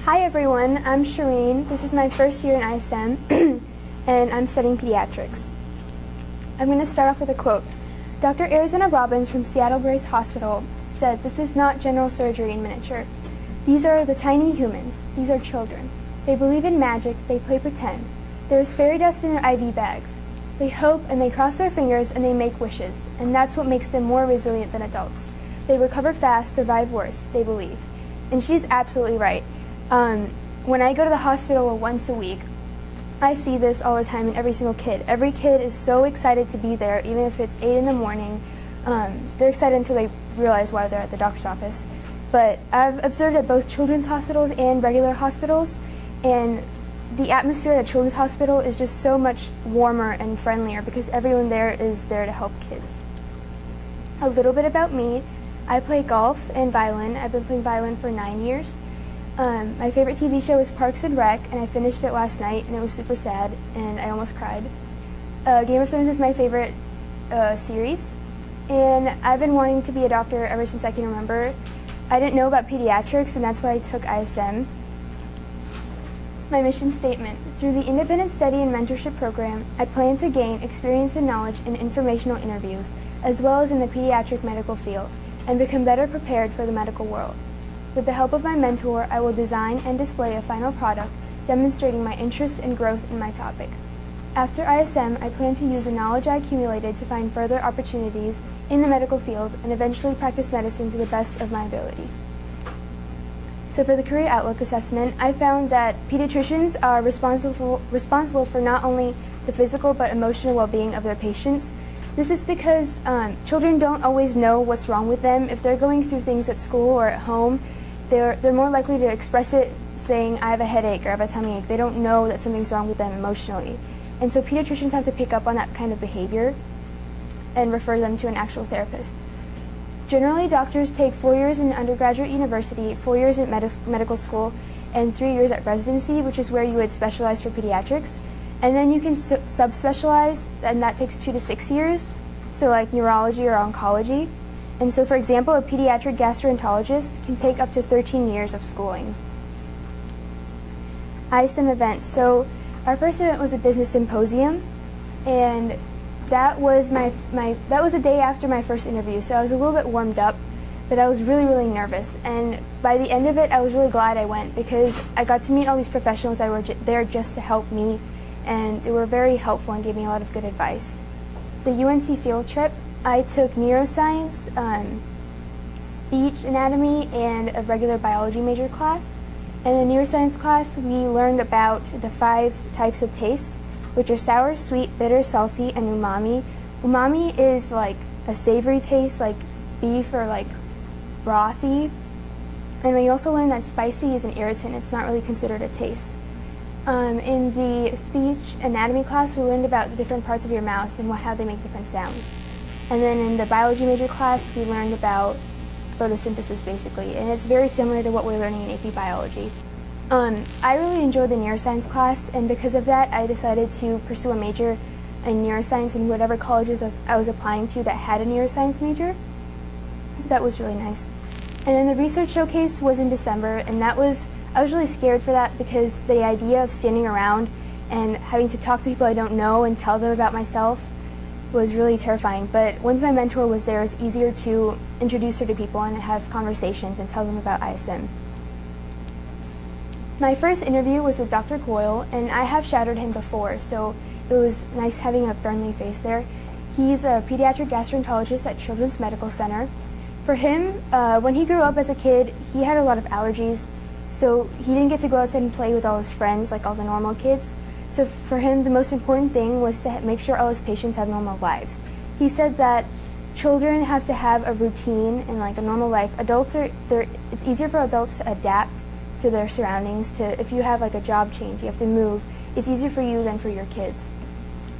Hi everyone, I'm Shireen. This is my first year in ISM, and I'm studying pediatrics. I'm going to start off with a quote. Dr. Arizona Robbins from Seattle-Brace Hospital said, "This is not general surgery in miniature. These are the tiny humans. These are children. They believe in magic. They play pretend. There is fairy dust in their IV bags. They hope and they cross their fingers and they make wishes, and that's what makes them more resilient than adults. They recover fast, survive worse, they believe." And she's absolutely right. When I go to the hospital once a week, I see this all the time in every single kid. Every kid is so excited to be there, even if it's 8 in the morning. They're excited until they realize why they're at the doctor's office. But I've observed at both children's hospitals and regular hospitals, and the atmosphere at a children's hospital is just so much warmer and friendlier because everyone there is there to help kids. A little bit about me. I play golf and violin. I've been playing violin for 9 years. My favorite TV show is Parks and Rec, and I finished it last night, and it was super sad, and I almost cried. Game of Thrones is my favorite series, and I've been wanting to be a doctor ever since I can remember. I didn't know about pediatrics, and that's why I took ISM. My mission statement: through the Independent Study and Mentorship Program, I plan to gain experience and knowledge in informational interviews, as well as in the pediatric medical field, and become better prepared for the medical world. With the help of my mentor, I will design and display a final product demonstrating my interest and growth in my topic. After ISM, I plan to use the knowledge I accumulated to find further opportunities in the medical field and eventually practice medicine to the best of my ability. So for the Career Outlook Assessment, I found that pediatricians are responsible for not only the physical but emotional well-being of their patients. This is because children don't always know what's wrong with them. If they're going through things at school or at home, they're more likely to express it saying, "I have a headache" or "I have a tummy ache." They don't know that something's wrong with them emotionally. And so pediatricians have to pick up on that kind of behavior and refer them to an actual therapist. Generally, doctors take 4 years in undergraduate university, 4 years in medical school, and 3 years at residency, which is where you would specialize for pediatrics. And then you can subspecialize, and that takes 2 to 6 years, so like neurology or oncology. And so, for example, a pediatric gastroenterologist can take up to 13 years of schooling. ISM events. So our first event was a business symposium, and that was that was the day after my first interview. So I was a little bit warmed up, but I was really, really nervous. And by the end of it, I was really glad I went because I got to meet all these professionals that were there just to help me, and they were very helpful and gave me a lot of good advice. The UNC field trip, I took neuroscience, speech anatomy, and a regular biology major class. In the neuroscience class, we learned about the 5 types of tastes, which are sour, sweet, bitter, salty, and umami. Umami is like a savory taste, like beef or like brothy. And we also learned that spicy is an irritant. It's not really considered a taste. In the speech anatomy class, we learned about the different parts of your mouth and how they make different sounds. And then in the biology major class, we learned about photosynthesis, basically, and it's very similar to what we're learning in AP biology. I really enjoyed the neuroscience class, and because of that, I decided to pursue a major in neuroscience in whatever colleges I was applying to that had a neuroscience major. So that was really nice. And then the research showcase was in December, and I was really scared for that because the idea of standing around and having to talk to people I don't know and tell them about myself was really terrifying. But once my mentor was there, it was easier to introduce her to people and have conversations and tell them about ISM. My first interview was with Dr. Coyle, and I have shadowed him before, so it was nice having a friendly face there. He's a pediatric gastroenterologist at Children's Medical Center. For him, when he grew up as a kid, he had a lot of allergies, so he didn't get to go outside and play with all his friends like all the normal kids. So for him, the most important thing was to make sure all his patients have normal lives. He said that children have to have a routine and like a normal life. It's easier for adults to adapt to their surroundings. If you have like a job change, you have to move, it's easier for you than for your kids.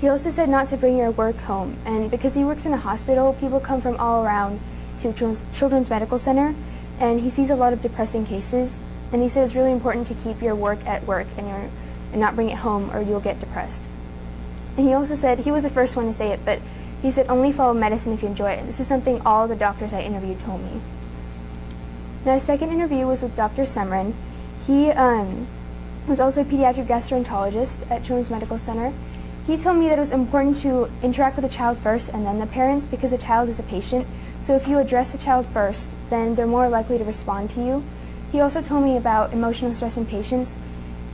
He also said not to bring your work home, and because he works in a hospital, people come from all around to Children's Medical Center, and he sees a lot of depressing cases, and he said it's really important to keep your work at work and not bring it home or you'll get depressed. And he also said, he was the first one to say it, but he said only follow medicine if you enjoy it. This is something all the doctors I interviewed told me. My second interview was with Dr. Sumrin. He was also a pediatric gastroenterologist at Children's Medical Center. He told me that it was important to interact with the child first and then the parents because the child is a patient. So if you address the child first, then they're more likely to respond to you. He also told me about emotional stress in patients.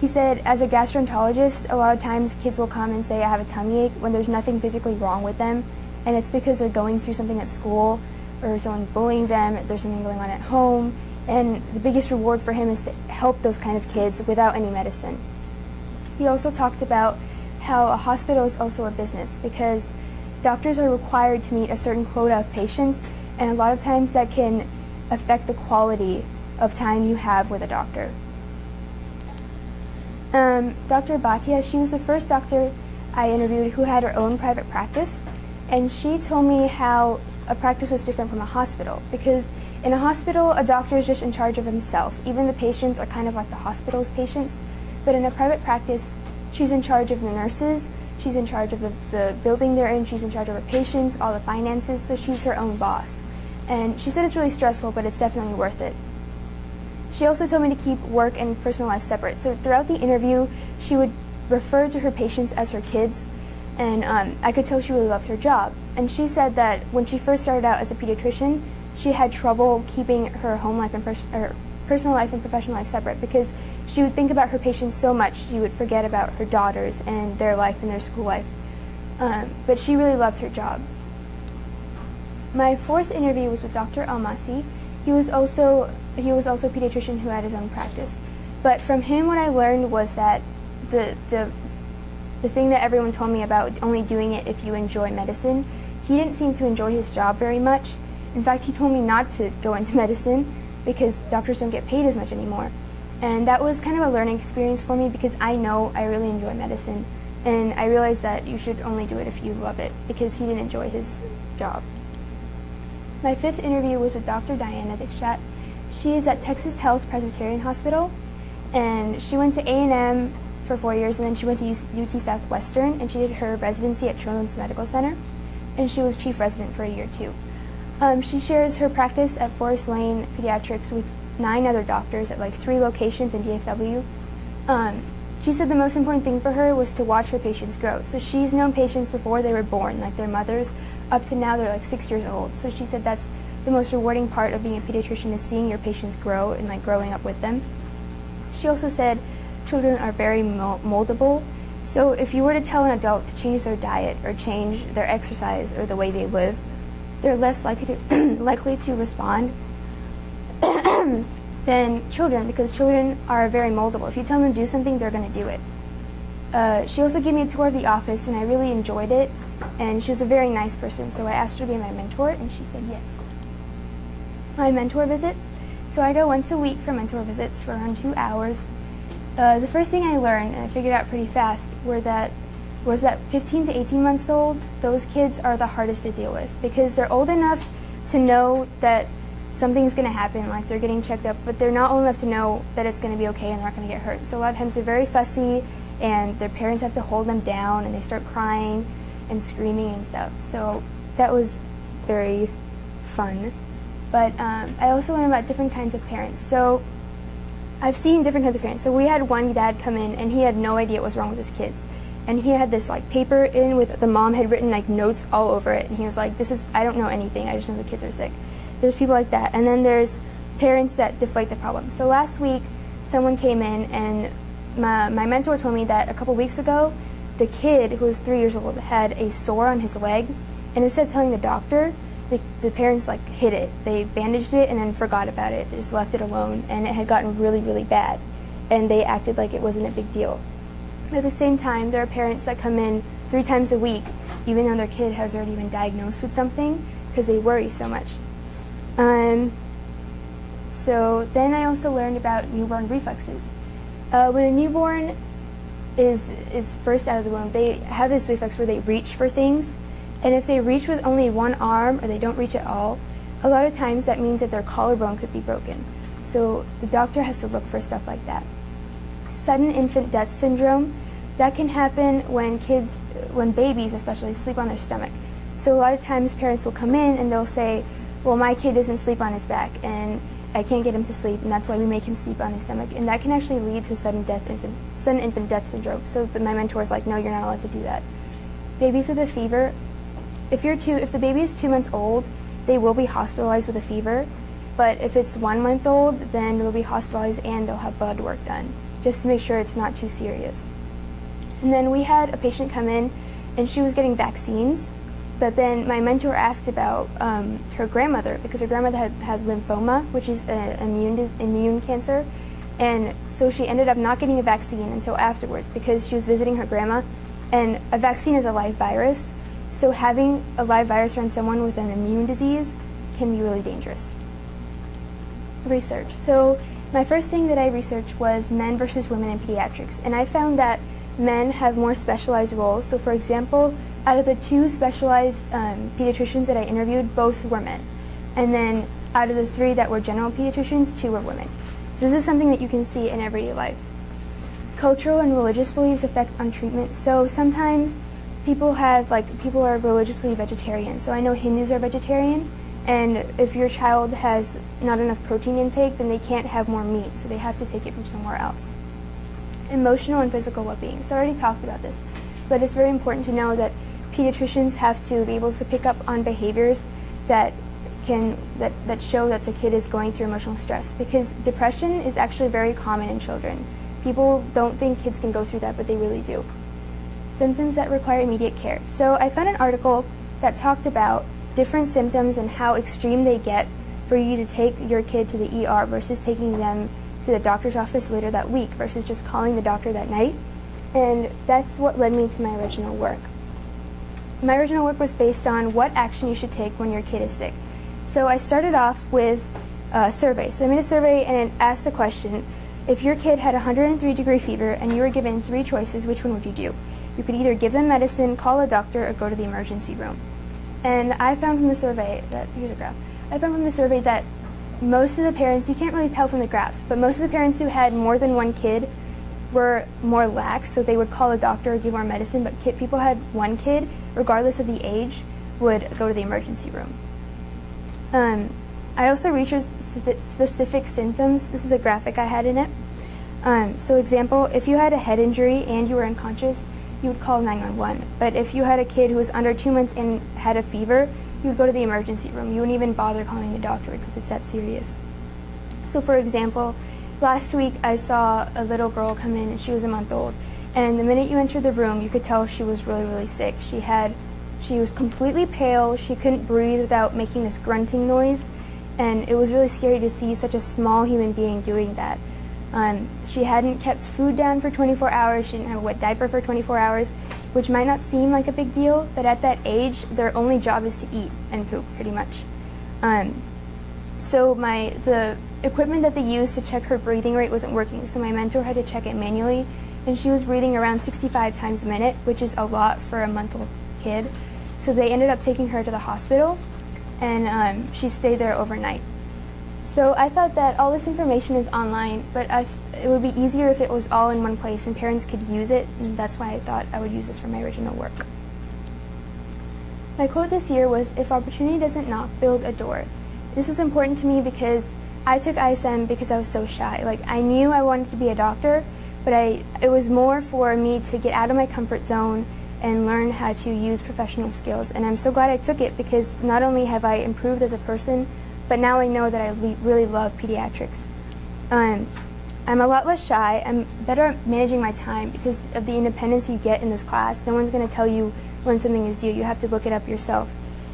He said, as a gastroenterologist, a lot of times kids will come and say, I have a tummy ache, when there's nothing physically wrong with them. And it's because they're going through something at school, or someone's bullying them, there's something going on at home. And the biggest reward for him is to help those kind of kids without any medicine. He also talked about how a hospital is also a business because doctors are required to meet a certain quota of patients, and a lot of times that can affect the quality of time you have with a doctor. Dr. Bhatia, she was the first doctor I interviewed who had her own private practice, and she told me how a practice was different from a hospital because in a hospital, a doctor is just in charge of himself. Even the patients are kind of like the hospital's patients, but in a private practice, she's in charge of the nurses, she's in charge of the building they're in, she's in charge of her patients, all the finances, so she's her own boss. And she said it's really stressful, but it's definitely worth it. She also told me to keep work and personal life separate. So throughout the interview, she would refer to her patients as her kids, and I could tell she really loved her job. And she said that when she first started out as a pediatrician, she had trouble keeping her home life and personal life and professional life separate because she would think about her patients so much she would forget about her daughters and their life and their school life. But she really loved her job. My fourth interview was with Dr. Almasi. He was also a pediatrician who had his own practice. But from him, what I learned was that the thing that everyone told me about only doing it if you enjoy medicine, he didn't seem to enjoy his job very much. In fact, he told me not to go into medicine because doctors don't get paid as much anymore. And that was kind of a learning experience for me because I know I really enjoy medicine. And I realized that you should only do it if you love it because he didn't enjoy his job. My fifth interview was with Dr. Diana Dikshat. She is at Texas Health Presbyterian Hospital, and she went to A&M for 4 years, and then she went to UT Southwestern, and she did her residency at Children's Medical Center, and she was chief resident for a year too. She shares her practice at Forest Lane Pediatrics with 9 other doctors at like 3 locations in DFW. She said the most important thing for her was to watch her patients grow. So she's known patients before they were born, like their mothers, up to now they're like 6 years old. So she said that's the most rewarding part of being a pediatrician is seeing your patients grow and like growing up with them. She also said children are very moldable. So if you were to tell an adult to change their diet or change their exercise or the way they live, they're less likely to respond than children because children are very moldable. If you tell them to do something, they're going to do it. She also gave me a tour of the office, and I really enjoyed it. And she was a very nice person, so I asked her to be my mentor, and she said yes. My mentor visits. So I go once a week for mentor visits for around 2 hours. The first thing I learned, and I figured out pretty fast, was that 15 to 18 months old, those kids are the hardest to deal with because they're old enough to know that something's going to happen, like they're getting checked up, but they're not old enough to know that it's going to be okay and they're not going to get hurt. So a lot of times they're very fussy, and their parents have to hold them down, and they start crying and screaming and stuff. So that was very fun. But I also learned about different kinds of parents. So I've seen different kinds of parents. So we had one dad come in, and he had no idea what was wrong with his kids. And he had this like paper in with the mom had written like notes all over it, and he was like, I don't know anything, I just know the kids are sick. There's people like that. And then there's parents that deflate the problem. So last week, someone came in, and my mentor told me that a couple weeks ago, the kid, who was 3 years old, had a sore on his leg, and instead of telling the doctor, the parents like hid it. They bandaged it and then forgot about it. They just left it alone, and it had gotten really, really bad, and they acted like it wasn't a big deal. But at the same time, there are parents that come in 3 times a week, even though their kid has already been diagnosed with something, because they worry so much. So then I also learned about newborn reflexes. When a newborn is first out of the womb, they have this reflex where they reach for things, and if they reach with only one arm or they don't reach at all, a lot of times that means that their collarbone could be broken. So the doctor has to look for stuff like that. Sudden infant death syndrome, that can happen when babies especially, sleep on their stomach. So a lot of times parents will come in and they'll say, well, my kid doesn't sleep on his back, and I can't get him to sleep, and that's why we make him sleep on his stomach, and that can actually lead to sudden infant death syndrome. So my mentor is like, no, you're not allowed to do that. Babies with a fever, if the baby is 2 months old, they will be hospitalized with a fever, but if it's 1 month old, then they'll be hospitalized and they'll have blood work done, just to make sure it's not too serious. And then we had a patient come in, and she was getting vaccines, but then my mentor asked about her grandmother, because her grandmother had lymphoma, which is an immune cancer, and so she ended up not getting a vaccine until afterwards because she was visiting her grandma, and a vaccine is a live virus, so having a live virus around someone with an immune disease can be really dangerous. Research. So my first thing that I researched was men versus women in pediatrics, and I found that men have more specialized roles. So for example, out of the 2 specialized pediatricians that I interviewed, both were men. And then out of the 3 that were general pediatricians, 2 were women. This is something that you can see in everyday life. Cultural and religious beliefs affect on treatment. So sometimes people are religiously vegetarian. So I know Hindus are vegetarian, and if your child has not enough protein intake, then they can't have more meat, so they have to take it from somewhere else. Emotional and physical well-being. So I already talked about this, but it's very important to know that pediatricians have to be able to pick up on behaviors that show that the kid is going through emotional stress, because depression is actually very common in children. People don't think kids can go through that, but they really do. Symptoms that require immediate care. So I found an article that talked about different symptoms and how extreme they get for you to take your kid to the ER versus taking them to the doctor's office later that week versus just calling the doctor that night. And that's what led me to my original work. My original work was based on what action you should take when your kid is sick. So I started off with a survey. So I made a survey and it asked the question, if your kid had 103-degree fever and you were given 3 choices, which one would you do? You could either give them medicine, call a doctor, or go to the emergency room. And I found from the survey that, here's a graph, that most of the parents, you can't really tell from the graphs, but most of the parents who had more than 1 kid were more lax, so they would call a doctor or give more medicine, but people had 1 kid, regardless of the age, would go to the emergency room. I also researched specific symptoms. This is a graphic I had in it. So example, if you had a head injury and you were unconscious, you would call 911. But if you had a kid who was under 2 months and had a fever, you would go to the emergency room. You wouldn't even bother calling the doctor because it's that serious. So for example, last week I saw a little girl come in and she was a month old. And the minute you entered the room, you could tell she was really, really sick. She was completely pale. She couldn't breathe without making this grunting noise. And it was really scary to see such a small human being doing that. She hadn't kept food down for 24 hours. She didn't have a wet diaper for 24 hours, which might not seem like a big deal, but at that age, their only job is to eat and poop, pretty much. So the equipment that they used to check her breathing rate wasn't working, so my mentor had to check it manually, and she was breathing around 65 times a minute, which is a lot for a month-old kid. So they ended up taking her to the hospital, and she stayed there overnight. So I thought that all this information is online, but it would be easier if it was all in one place and parents could use it, and that's why I thought I would use this for my original work. My quote this year was, "If opportunity doesn't knock, build a door." This is important to me because I took ISM because I was so shy. I knew I wanted to be a doctor, but it was more for me to get out of my comfort zone and learn how to use professional skills. And I'm so glad I took it because not only have I improved as a person, but now I know that I really love pediatrics. I'm a lot less shy. I'm better at managing my time because of the independence you get in this class. No one's going to tell you when something is due. You have to look it up yourself.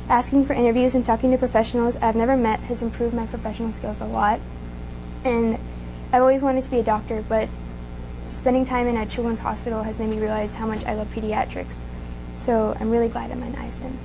Asking for interviews and talking to professionals I've never met has improved my professional skills a lot. And I've always wanted to be a doctor, but spending time in a children's hospital has made me realize how much I love pediatrics. So I'm really glad I'm in ISM.